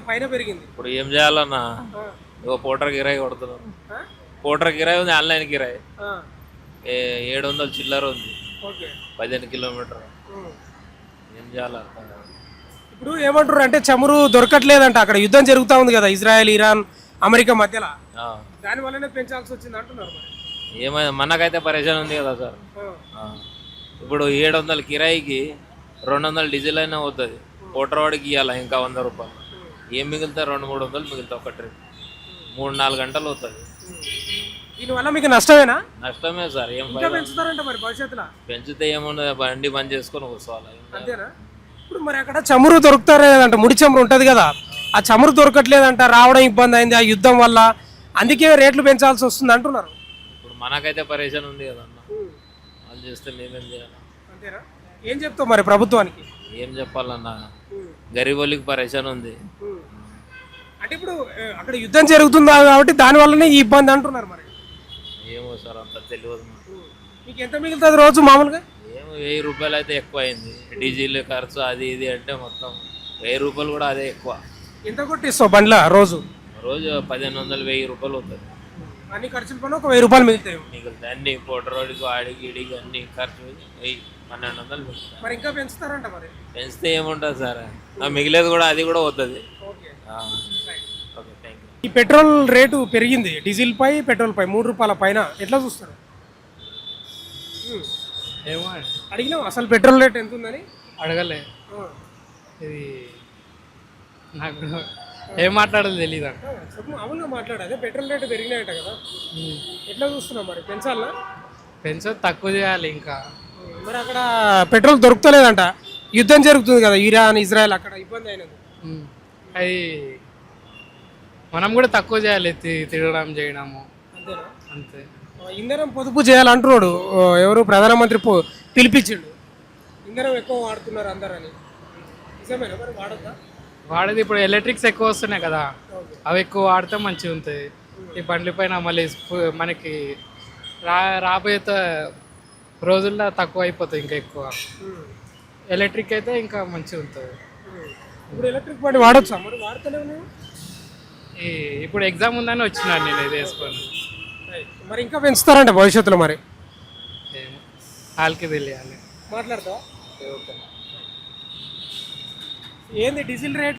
పైన పెరిగింది. ఇప్పుడు ఏం చేయాలన్నా ఆ, ఇగో పూటర్ కిరాయి కొడుతున్నాం. ఆ, పూటర్ కిరాయి ఉంది, ఆన్లైన్ కిరాయి ఆ, 700 చిల్లర ఉంది, ఓకే. 15 కిలోమీటర్. ఉమ్. ఏం చేయాలి అర్థం కాదు. ఇప్పుడు ఏమంటారు అంటే చమురు దొరకట్లేదంట, అక్కడ యుద్ధం జరుగుతూ ఉంది కదా ఇజ్రాయెల్ ఇరాన్ అమెరికా మధ్యలో, ఆ, దాని వల్లనే పెంచాల్సి వచ్చింది అంటున్నారు మరి. ఏమైంది మనకైతే పరేషాన్ ఉంది కదా సార్. ఆ, ఆ, ఇప్పుడు 700 కిరాయికి 200 డీజిల్ అయినా అవుతుంది. పూటర్ వాడికి ఇవ్వాలి ఇంకా 100 రూపాయలు. ఏం మిగులుతాయి? 200-300 మిగులుతాయి ఒక ట్రిప్. 3-4 గంటలు అవుతుంది. దీనివల్ల మీకు నష్టమేనా? నష్టమే సార్. ఏం ఇంకా ఫైదా? పెంచుతారంట మరి భవిష్యత్తులో, పెంచితే ఏముండదు, బండి బంద్ చేసుకొని కూర్చోవాలి. అంతేనా? ఇప్పుడు మరి అక్కడ చమురు దొరుకుతారేదంట, ముడి చమురు ఉంటుంది కదా, ఆ చమురు దొరకట్లేదంట, రావడం ఇబ్బంది అయింది ఆ యుద్ధం వల్ల, అందుకే రేట్లు పెంచాల్సి వస్తుంది అంటున్నారు. ఇప్పుడు మనకైతే పరేషాన్ ఉంది కదా అన్న. వాళ్ళు చేస్తే మేమేం చేయాలి? అంతేనా? ఏం చెప్తావు మరి ప్రభుత్వానికి? ఏం చెప్పాలన్నా, గరీబోళ్ళకి పరేషాన్ ఉంది. అంటే ఇప్పుడు అక్కడ యుద్ధం జరుగుతుందా కాబట్టి దాని వల్లనే ఈ ఇబ్బంది అంటున్నారు మరి. ఏమో సార్, అంత తెలియదు నాకు. మీకు ఎంత మిగులుతుంది రోజు మామూలుగా? ఏమో 1000 రూపాయలు అయితే ఎక్కువ అయింది. డీజిల్ ఖర్చు అది ఇది అంటే మొత్తం 1000 రూపాయలు కూడా అదే ఎక్కువ. ఎంత కొట్టిస్తావు బండ్ల రోజు? రోజు 1500-1000 రూపాయలు అవుతుంది. అన్ని ఖర్చులు పని ఒక 1000 రూపాయలు మిగులుతాయి. మిగులుతాయి అన్ని, పూట రోడ్డుకి వాడికి ఇడికి అన్ని ఖర్చు 1000-1200 మిగులుతాయి. మరి ఇంకా పెంచుతారంట మరి. పెంచితే ఏముంటుంది సార్, మిగిలేదు కూడా అది కూడా అవుతుంది. Okay, okay, thank you. ఈ పెట్రోల్ రేటు పెరిగింది, డీజిల్ పై పెట్రోల్ పై 3 రూపాయల పైన, ఎట్లా చూస్తారు? ఏమో అడిగినావు అసలు పెట్రోల్ రేట్ ఎంత ఉందని? అడగలే. ఇది నాకు ఏం మాట్లాడదు తెలీదు అంట. చెప్పు, మామూలుగా మాట్లాడు. అదే పెట్రోల్ రేటు పెరిగినాయట కదా, ఎట్లా చూస్తున్నావు మరి? పెంచాలా? పెన్షన్ తక్కువ చేయాలి ఇంకా. మరి అక్కడ పెట్రోల్ దొరుకుతలేదంట, యుద్ధం జరుగుతుంది కదా ఇరాన్ ఇజ్రాయెల్, అక్కడ ఇబ్బంది అయినది. అది మనం కూడా తక్కువ చేయాలి, తిరగడం చేయడము. అంతేనా? అంతే. ఇంధనం పొదుపు చేయాలంటున్నాడు ఎవరు, ప్రధానమంత్రి పిలిపించిండు. ఇంధనం ఎక్కువ వాడుతున్నారు అందరని, నిజమేనా మరి? వాడద్దా? వాడేది ఇప్పుడు ఎలక్ట్రిక్స్ ఎక్కువ వస్తున్నాయి కదా, అవి ఎక్కువ వాడితే మంచిగా ఉంటుంది. ఈ బండ్ల పైన మళ్ళీ మనకి రాబోయే రోజుల్లో తక్కువ అయిపోతుంది, ఇంకా ఎక్కువ. ఎలక్ట్రిక్ అయితే ఇంకా మంచిగా ఉంటుంది. ఇప్పుడు ఎలక్ట్రిక్ బండి వాడొచ్చా మరి? వాడతలేవు నువ్వు? ఇప్పుడు ఎగ్జామ్ ఉందని వచ్చినాను నేను ఇది వేసుకొని. మరి ఇంకా పెంచుతారంట భవిష్యత్తులో మరి? వాళ్ళకి తెలియాలి. మాట్లాడతావా? ఏంది డీజిల్ రేట్